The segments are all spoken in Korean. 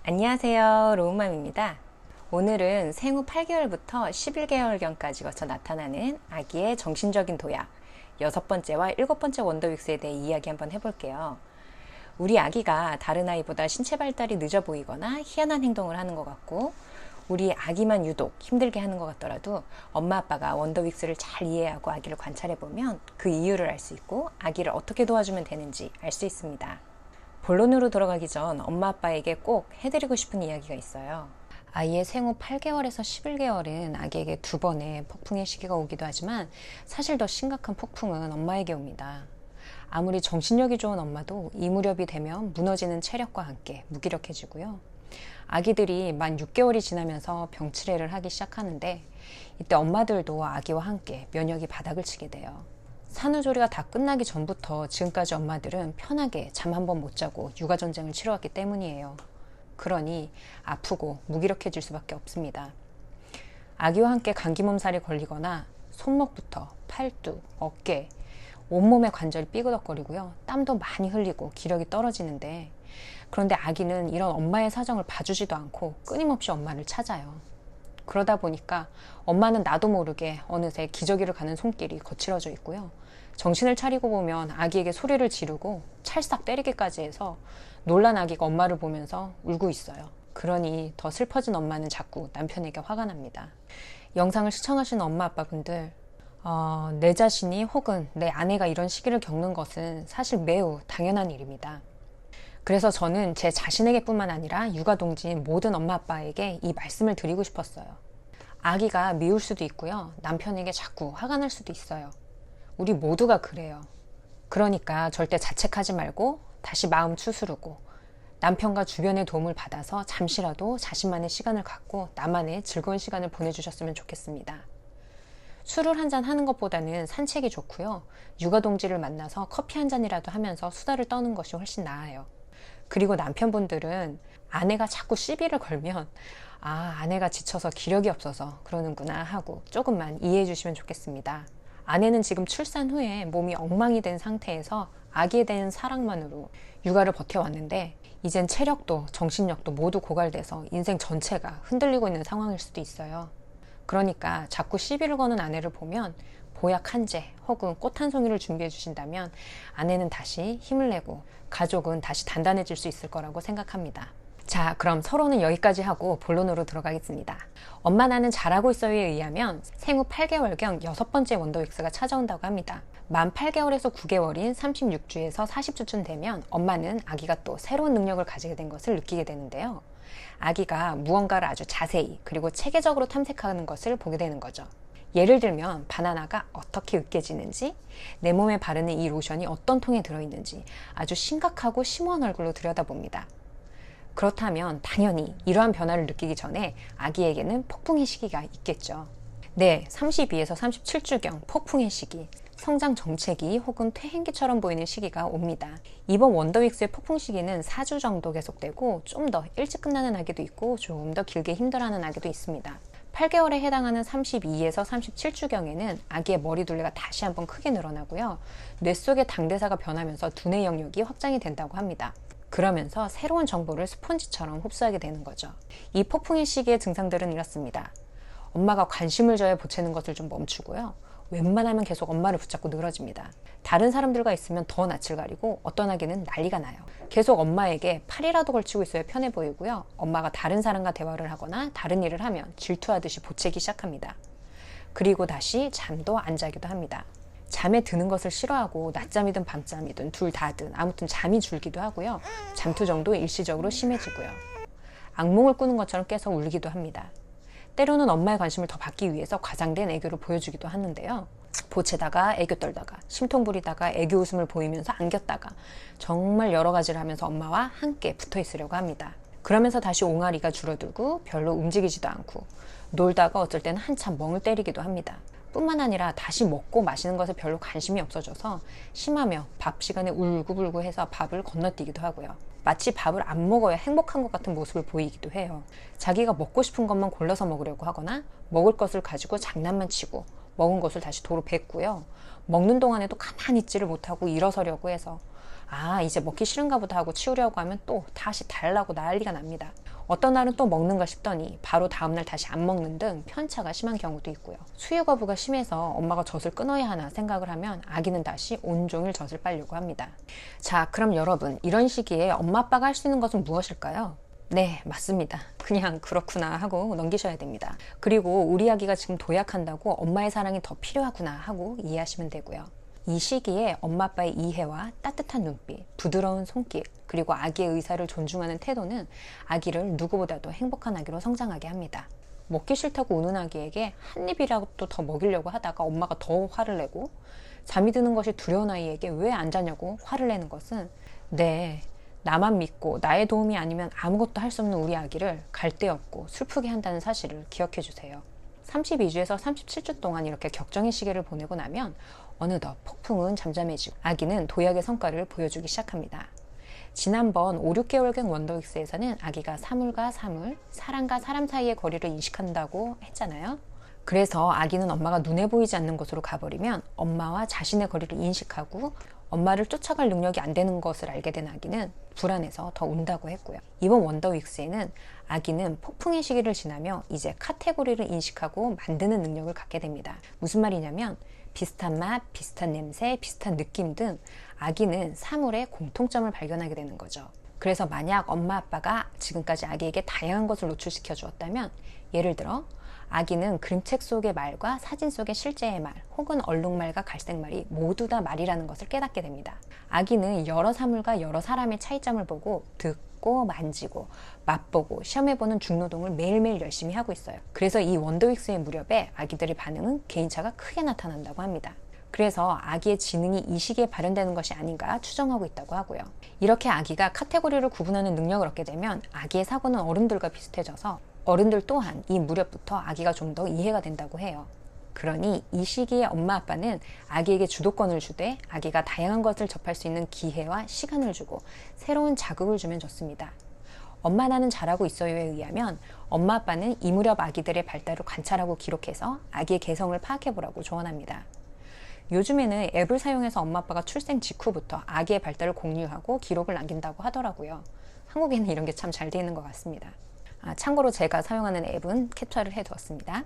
안녕하세요, 로운맘입니다. 오늘은 생후 8개월부터 11개월경까지 거쳐 나타나는 아기의 정신적인 도약 6번째와 7번째 원더윅스에 대해 이야기 한번 해볼게요. 우리 아기가 다른 아이보다 신체 발달이 늦어 보이거나 희한한 행동을 하는 것 같고, 우리 아기만 유독 힘들게 하는 것 같더라도 엄마 아빠가 원더윅스를 잘 이해하고 아기를 관찰해보면 그 이유를 알 수 있고 아기를 어떻게 도와주면 되는지 알 수 있습니다. 본론으로 들어가기 전 엄마 아빠에게 꼭 해드리고 싶은 이야기가 있어요. 아이의 생후 8개월에서 11개월은 아기에게 2번의 폭풍의 시기가 오기도 하지만 사실 더 심각한 폭풍은 엄마에게 옵니다. 아무리 정신력이 좋은 엄마도 이 무렵이 되면 무너지는 체력과 함께 무기력해지고요. 아기들이 만 6개월이 지나면서 병치레를 하기 시작하는데, 이때 엄마들도 아기와 함께 면역이 바닥을 치게 돼요. 산후조리가 다 끝나기 전부터 지금까지 엄마들은 편하게 잠 한 번 못 자고 육아전쟁을 치러왔기 때문이에요. 그러니 아프고 무기력해질 수밖에 없습니다. 아기와 함께 감기 몸살이 걸리거나 손목부터 팔뚝, 어깨, 온몸의 관절이 삐그덕거리고요. 땀도 많이 흘리고 기력이 떨어지는데, 그런데 아기는 이런 엄마의 사정을 봐주지도 않고 끊임없이 엄마를 찾아요. 그러다 보니까 엄마는 나도 모르게 어느새 기저귀를 가는 손길이 거칠어져 있고요. 정신을 차리고 보면 아기에게 소리를 지르고 찰싹 때리기까지 해서 놀란 아기가 엄마를 보면서 울고 있어요. 그러니 더 슬퍼진 엄마는 자꾸 남편에게 화가 납니다. 영상을 시청하시는 엄마 아빠분들, 내 자신이 혹은 내 아내가 이런 시기를 겪는 것은 사실 매우 당연한 일입니다. 그래서 저는 제 자신에게 뿐만 아니라 육아동지인 모든 엄마 아빠에게 이 말씀을 드리고 싶었어요. 아기가 미울 수도 있고요. 남편에게 자꾸 화가 날 수도 있어요. 우리 모두가 그래요. 그러니까 절대 자책하지 말고 다시 마음 추스르고 남편과 주변의 도움을 받아서 잠시라도 자신만의 시간을 갖고 나만의 즐거운 시간을 보내주셨으면 좋겠습니다. 술을 한잔 하는 것보다는 산책이 좋고요. 육아동지를 만나서 커피 한 잔이라도 하면서 수다를 떠는 것이 훨씬 나아요. 그리고 남편분들은 아내가 자꾸 시비를 걸면 아내가 지쳐서 기력이 없어서 그러는구나 하고 조금만 이해해 주시면 좋겠습니다. 아내는 지금 출산 후에 몸이 엉망이 된 상태에서 아기에 대한 사랑만으로 육아를 버텨왔는데, 이젠 체력도 정신력도 모두 고갈돼서 인생 전체가 흔들리고 있는 상황일 수도 있어요. 그러니까 자꾸 시비를 거는 아내를 보면 보약 한 제 혹은 꽃 한 송이를 준비해 주신다면 아내는 다시 힘을 내고 가족은 다시 단단해질 수 있을 거라고 생각합니다. 자, 그럼 서로는 여기까지 하고 본론으로 들어가겠습니다. 엄마 나는 잘하고 있어요에 의하면 생후 8개월경 6번째 원더윅스가 찾아온다고 합니다. 만 8개월에서 9개월인 36주에서 40주쯤 되면 엄마는 아기가 또 새로운 능력을 가지게 된 것을 느끼게 되는데요. 아기가 무언가를 아주 자세히 그리고 체계적으로 탐색하는 것을 보게 되는 거죠. 예를 들면 바나나가 어떻게 으깨지는지, 내 몸에 바르는 이 로션이 어떤 통에 들어있는지 아주 심각하고 심오한 얼굴로 들여다봅니다. 그렇다면 당연히 이러한 변화를 느끼기 전에 아기에게는 폭풍의 시기가 있겠죠. 네, 32에서 37주경 폭풍의 시기, 성장 정체기 혹은 퇴행기처럼 보이는 시기가 옵니다. 이번 원더윅스의 폭풍 시기는 4주 정도 계속되고 좀 더 일찍 끝나는 아기도 있고 좀 더 길게 힘들어하는 아기도 있습니다. 8개월에 해당하는 32에서 37주경에는 아기의 머리 둘레가 다시 한번 크게 늘어나고요. 뇌 속의 당대사가 변하면서 두뇌 영역이 확장이 된다고 합니다. 그러면서 새로운 정보를 스펀지처럼 흡수하게 되는 거죠. 이 폭풍의 시기의 증상들은 이렇습니다. 엄마가 관심을 줘야 보채는 것을 좀 멈추고요. 웬만하면 계속 엄마를 붙잡고 늘어집니다. 다른 사람들과 있으면 더 낯을 가리고 어떤 아기는 난리가 나요. 계속 엄마에게 팔이라도 걸치고 있어야 편해 보이고요. 엄마가 다른 사람과 대화를 하거나 다른 일을 하면 질투하듯이 보채기 시작합니다. 그리고 다시 잠도 안 자기도 합니다. 잠에 드는 것을 싫어하고 낮잠이든 밤잠이든 둘 다든 아무튼 잠이 줄기도 하고요. 잠투정도 일시적으로 심해지고요. 악몽을 꾸는 것처럼 깨서 울기도 합니다. 때로는 엄마의 관심을 더 받기 위해서 과장된 애교를 보여주기도 하는데요. 보채다가 애교 떨다가 심통 부리다가 애교 웃음을 보이면서 안겼다가 정말 여러 가지를 하면서 엄마와 함께 붙어 있으려고 합니다. 그러면서 다시 옹알이가 줄어들고 별로 움직이지도 않고 놀다가 어쩔 때는 한참 멍을 때리기도 합니다. 뿐만 아니라 다시 먹고 마시는 것에 별로 관심이 없어져서 심하면 밥 시간에 울고불고 해서 밥을 건너뛰기도 하고요. 마치 밥을 안 먹어야 행복한 것 같은 모습을 보이기도 해요. 자기가 먹고 싶은 것만 골라서 먹으려고 하거나 먹을 것을 가지고 장난만 치고 먹은 것을 다시 도로 뱉고요. 먹는 동안에도 가만히 있지를 못하고 일어서려고 해서 이제 먹기 싫은가 보다 하고 치우려고 하면 또 다시 달라고 난리가 납니다. 어떤 날은 또 먹는가 싶더니 바로 다음날 다시 안 먹는 등 편차가 심한 경우도 있고요. 수유 거부가 심해서 엄마가 젖을 끊어야 하나 생각을 하면 아기는 다시 온종일 젖을 빨려고 합니다. 자, 그럼 여러분, 이런 시기에 엄마 아빠가 할 수 있는 것은 무엇일까요? 네, 맞습니다. 그냥 그렇구나 하고 넘기셔야 됩니다. 그리고 우리 아기가 지금 도약한다고 엄마의 사랑이 더 필요하구나 하고 이해하시면 되고요. 이 시기에 엄마 아빠의 이해와 따뜻한 눈빛, 부드러운 손길, 그리고 아기의 의사를 존중하는 태도는 아기를 누구보다도 행복한 아기로 성장하게 합니다. 먹기 싫다고 우는 아기에게 한 입이라도 더 먹이려고 하다가 엄마가 더 화를 내고, 잠이 드는 것이 두려운 아이에게 왜 안 자냐고 화를 내는 것은, 나만 믿고 나의 도움이 아니면 아무것도 할 수 없는 우리 아기를 갈데없고 슬프게 한다는 사실을 기억해 주세요. 32주에서 37주 동안 이렇게 격정의 시기를 보내고 나면 어느덧 폭풍은 잠잠해지고 아기는 도약의 성과를 보여주기 시작합니다. 지난번 5, 6개월경 원더윅스에서는 아기가 사물과 사물, 사람과 사람 사이의 거리를 인식한다고 했잖아요. 그래서 아기는 엄마가 눈에 보이지 않는 곳으로 가버리면 엄마와 자신의 거리를 인식하고 엄마를 쫓아갈 능력이 안 되는 것을 알게 된 아기는 불안해서 더 운다고 했고요. 이번 원더윅스에는 아기는 폭풍의 시기를 지나며 이제 카테고리를 인식하고 만드는 능력을 갖게 됩니다. 무슨 말이냐면 비슷한 맛, 비슷한 냄새, 비슷한 느낌 등 아기는 사물의 공통점을 발견하게 되는 거죠. 그래서 만약 엄마 아빠가 지금까지 아기에게 다양한 것을 노출시켜 주었다면, 예를 들어 아기는 그림책 속의 말과 사진 속의 실제의 말, 혹은 얼룩말과 갈색말이 모두 다 말이라는 것을 깨닫게 됩니다. 아기는 여러 사물과 여러 사람의 차이점을 보고 듣고 만지고 맛보고 시험해보는 중노동을 매일매일 열심히 하고 있어요. 그래서 이 원더윅스의 무렵에 아기들의 반응은 개인차가 크게 나타난다고 합니다. 그래서 아기의 지능이 이 시기에 발현되는 것이 아닌가 추정하고 있다고 하고요. 이렇게 아기가 카테고리를 구분하는 능력을 얻게 되면 아기의 사고는 어른들과 비슷해져서 어른들 또한 이 무렵부터 아기가 좀 더 이해가 된다고 해요. 그러니 이 시기에 엄마 아빠는 아기에게 주도권을 주되 아기가 다양한 것을 접할 수 있는 기회와 시간을 주고 새로운 자극을 주면 좋습니다. 엄마 나는 잘하고 있어요에 의하면 엄마 아빠는 이 무렵 아기들의 발달을 관찰하고 기록해서 아기의 개성을 파악해보라고 조언합니다. 요즘에는 앱을 사용해서 엄마 아빠가 출생 직후부터 아기의 발달을 공유하고 기록을 남긴다고 하더라고요. 한국에는 이런 게 참 잘 돼 있는 것 같습니다. 참고로 제가 사용하는 앱은 캡처를 해두었습니다.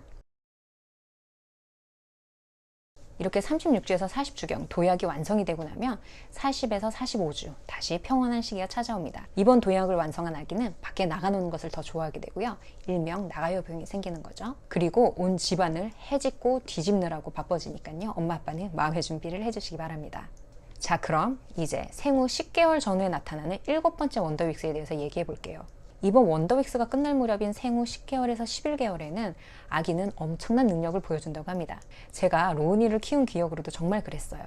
이렇게 36주에서 40주경 도약이 완성이 되고 나면 40에서 45주 다시 평온한 시기가 찾아옵니다. 이번 도약을 완성한 아기는 밖에 나가노는 것을 더 좋아하게 되고요. 일명 나가요 병이 생기는 거죠. 그리고 온 집안을 해집고 뒤집느라고 바빠지니까요. 엄마 아빠는 마음의 준비를 해주시기 바랍니다. 자, 그럼 이제 생후 10개월 전후에 나타나는 7번째 원더윅스에 대해서 얘기해 볼게요. 이번 원더윅스가 끝날 무렵인 생후 10개월에서 11개월에는 아기는 엄청난 능력을 보여준다고 합니다. 제가 로운이를 키운 기억으로도 정말 그랬어요.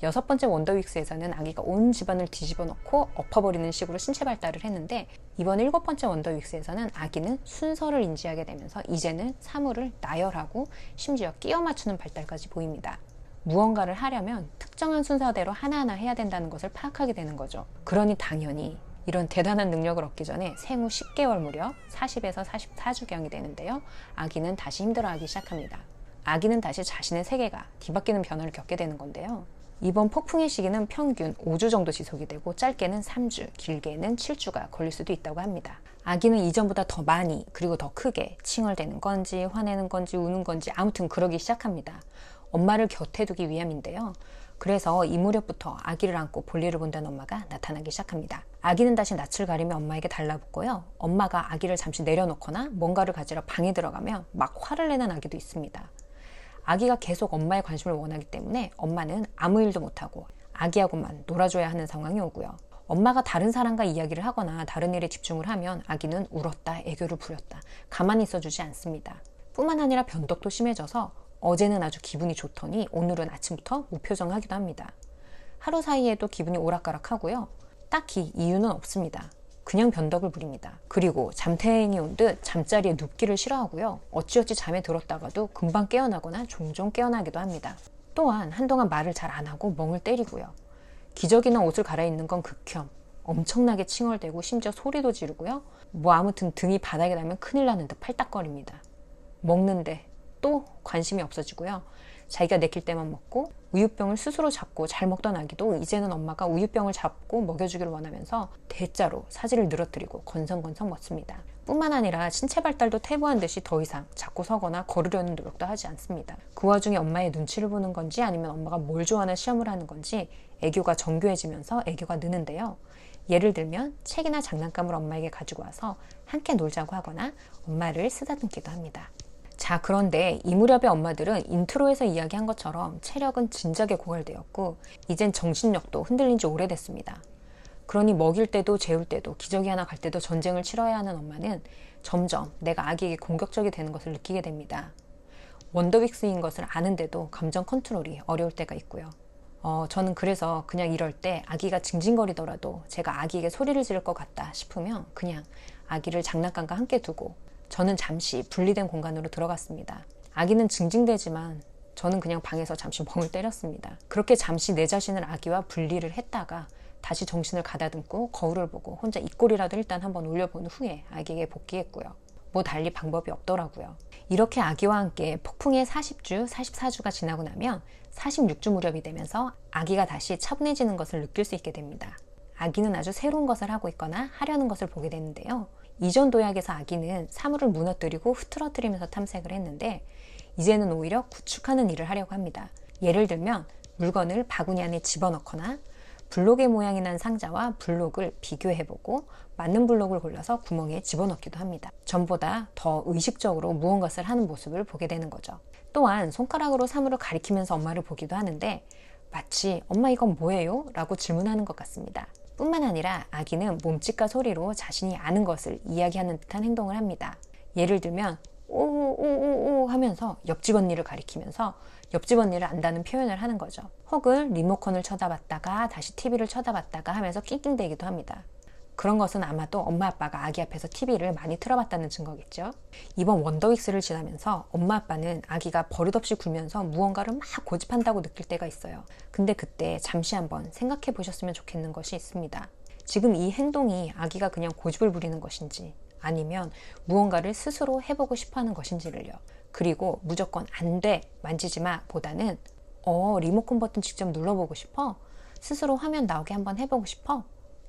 6번째 원더윅스에서는 아기가 온 집안을 뒤집어 놓고 엎어버리는 식으로 신체 발달을 했는데, 이번 7번째 원더윅스에서는 아기는 순서를 인지하게 되면서 이제는 사물을 나열하고 심지어 끼워 맞추는 발달까지 보입니다. 무언가를 하려면 특정한 순서대로 하나하나 해야 된다는 것을 파악하게 되는 거죠. 그러니 당연히 이런 대단한 능력을 얻기 전에 생후 10개월 무렵 40에서 44주경이 되는데요. 아기는 다시 힘들어하기 시작합니다. 아기는 다시 자신의 세계가 뒤바뀌는 변화를 겪게 되는 건데요. 이번 폭풍의 시기는 평균 5주 정도 지속이 되고 짧게는 3주, 길게는 7주가 걸릴 수도 있다고 합니다. 아기는 이전보다 더 많이 그리고 더 크게 칭얼대는 건지 화내는 건지 우는 건지 아무튼 그러기 시작합니다. 엄마를 곁에 두기 위함인데요. 그래서 이 무렵부터 아기를 안고 볼일을 본다는 엄마가 나타나기 시작합니다. 아기는 다시 낯을 가리며 엄마에게 달라붙고요. 엄마가 아기를 잠시 내려놓거나 뭔가를 가지러 방에 들어가면 막 화를 내는 아기도 있습니다. 아기가 계속 엄마의 관심을 원하기 때문에 엄마는 아무 일도 못하고 아기하고만 놀아줘야 하는 상황이 오고요. 엄마가 다른 사람과 이야기를 하거나 다른 일에 집중을 하면 아기는 울었다, 애교를 부렸다, 가만히 있어주지 않습니다. 뿐만 아니라 변덕도 심해져서 어제는 아주 기분이 좋더니 오늘은 아침부터 무표정하기도 합니다. 하루 사이에도 기분이 오락가락하고요. 딱히 이유는 없습니다. 그냥 변덕을 부립니다. 그리고 잠태행이 온 듯 잠자리에 눕기를 싫어하고요. 어찌어찌 잠에 들었다가도 금방 깨어나거나 종종 깨어나기도 합니다. 또한 한동안 말을 잘 안 하고 멍을 때리고요. 기저귀나 옷을 갈아입는 건 극혐. 엄청나게 칭얼대고 심지어 소리도 지르고요. 아무튼 등이 바닥에 닿으면 큰일 나는 듯 팔딱거립니다. 먹는데 또 관심이 없어지고요. 자기가 내킬 때만 먹고 우유병을 스스로 잡고 잘 먹던 아기도 이제는 엄마가 우유병을 잡고 먹여주기를 원하면서 대자로 사지를 늘어뜨리고 건성건성 먹습니다. 뿐만 아니라 신체 발달도 퇴보한 듯이 더 이상 잡고 서거나 걸으려는 노력도 하지 않습니다. 그 와중에 엄마의 눈치를 보는 건지 아니면 엄마가 뭘 좋아하나 시험을 하는 건지 애교가 정교해지면서 애교가 느는데요. 예를 들면 책이나 장난감을 엄마에게 가지고 와서 함께 놀자고 하거나 엄마를 쓰다듬기도 합니다. 자, 그런데 이 무렵의 엄마들은 인트로에서 이야기한 것처럼 체력은 진작에 고갈되었고 이젠 정신력도 흔들린 지 오래됐습니다. 그러니 먹일 때도 재울 때도 기저귀 하나 갈 때도 전쟁을 치러야 하는 엄마는 점점 내가 아기에게 공격적이 되는 것을 느끼게 됩니다. 원더윅스인 것을 아는데도 감정 컨트롤이 어려울 때가 있고요. 저는 그래서 그냥 이럴 때 아기가 징징거리더라도 제가 아기에게 소리를 지를 것 같다 싶으면 그냥 아기를 장난감과 함께 두고 저는 잠시 분리된 공간으로 들어갔습니다. 아기는 징징대지만 저는 그냥 방에서 잠시 멍을 때렸습니다. 그렇게 잠시 내 자신을 아기와 분리를 했다가 다시 정신을 가다듬고 거울을 보고 혼자 입꼬리라도 일단 한번 올려본 후에 아기에게 복귀했고요. 뭐 달리 방법이 없더라고요. 이렇게 아기와 함께 폭풍의 40주, 44주가 지나고 나면 46주 무렵이 되면서 아기가 다시 차분해지는 것을 느낄 수 있게 됩니다. 아기는 아주 새로운 것을 하고 있거나 하려는 것을 보게 되는데요. 이전 도약에서 아기는 사물을 무너뜨리고 흐트러뜨리면서 탐색을 했는데 이제는 오히려 구축하는 일을 하려고 합니다. 예를 들면 물건을 바구니 안에 집어넣거나 블록의 모양이 난 상자와 블록을 비교해보고 맞는 블록을 골라서 구멍에 집어넣기도 합니다. 전보다 더 의식적으로 무언가를 하는 모습을 보게 되는 거죠. 또한 손가락으로 사물을 가리키면서 엄마를 보기도 하는데 마치 엄마 이건 뭐예요? 라고 질문하는 것 같습니다. 뿐만 아니라 아기는 몸짓과 소리로 자신이 아는 것을 이야기하는 듯한 행동을 합니다. 예를 들면 오오오오 하면서 옆집 언니를 가리키면서 옆집 언니를 안다는 표현을 하는 거죠. 혹은 리모컨을 쳐다봤다가 다시 TV를 쳐다봤다가 하면서 낑낑대기도 합니다. 그런 것은 아마도 엄마 아빠가 아기 앞에서 TV를 많이 틀어봤다는 증거겠죠. 이번 원더윅스를 지나면서 엄마 아빠는 아기가 버릇없이 굴면서 무언가를 막 고집한다고 느낄 때가 있어요. 근데 그때 잠시 한번 생각해 보셨으면 좋겠는 것이 있습니다. 지금 이 행동이 아기가 그냥 고집을 부리는 것인지 아니면 무언가를 스스로 해보고 싶어하는 것인지를요. 그리고 무조건 안 돼, 만지지 마 보다는 리모컨 버튼 직접 눌러보고 싶어? 스스로 화면 나오게 한번 해보고 싶어?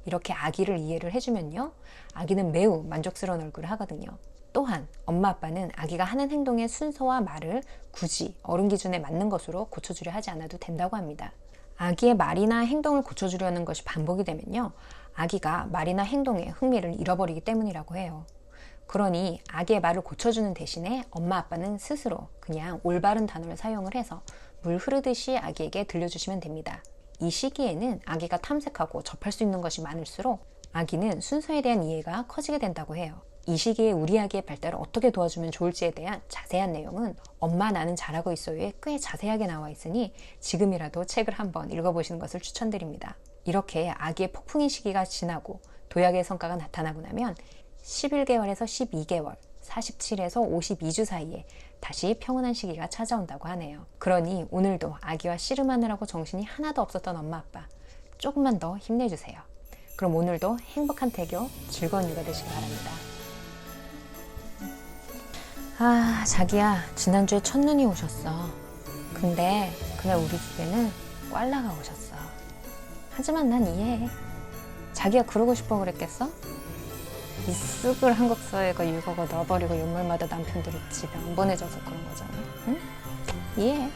이렇게 아기를 이해를 해주면요. 아기는 매우 만족스러운 얼굴을 하거든요. 또한 엄마 아빠는 아기가 하는 행동의 순서와 말을 굳이 어른 기준에 맞는 것으로 고쳐주려 하지 않아도 된다고 합니다. 아기의 말이나 행동을 고쳐주려는 것이 반복이 되면요. 아기가 말이나 행동에 흥미를 잃어버리기 때문이라고 해요. 그러니 아기의 말을 고쳐주는 대신에 엄마 아빠는 스스로 그냥 올바른 단어를 사용을 해서 물 흐르듯이 아기에게 들려주시면 됩니다. 이 시기에는 아기가 탐색하고 접할 수 있는 것이 많을수록 아기는 순서에 대한 이해가 커지게 된다고 해요. 이 시기에 우리 아기의 발달을 어떻게 도와주면 좋을지에 대한 자세한 내용은 엄마 나는 잘하고 있어요에 꽤 자세하게 나와 있으니 지금이라도 책을 한번 읽어보시는 것을 추천드립니다. 이렇게 아기의 폭풍의 시기가 지나고 도약의 성과가 나타나고 나면 11개월에서 12개월, 47에서 52주 사이에 다시 평온한 시기가 찾아온다고 하네요. 그러니 오늘도 아기와 씨름하느라고 정신이 하나도 없었던 엄마 아빠 조금만 더 힘내주세요. 그럼 오늘도 행복한 태교, 즐거운 육아 되시기 바랍니다. 자기야, 지난주에 첫눈이 오셨어. 근데 그날 우리 집에는 꽐라가 오셨어. 하지만 난 이해해. 자기가 그러고 싶어 그랬겠어? 이 쑥을 한국 사회가 육아가 놔버리고 연말마다 남편들이 집에 안 보내줘서 그런 거잖아. 응? 이해해.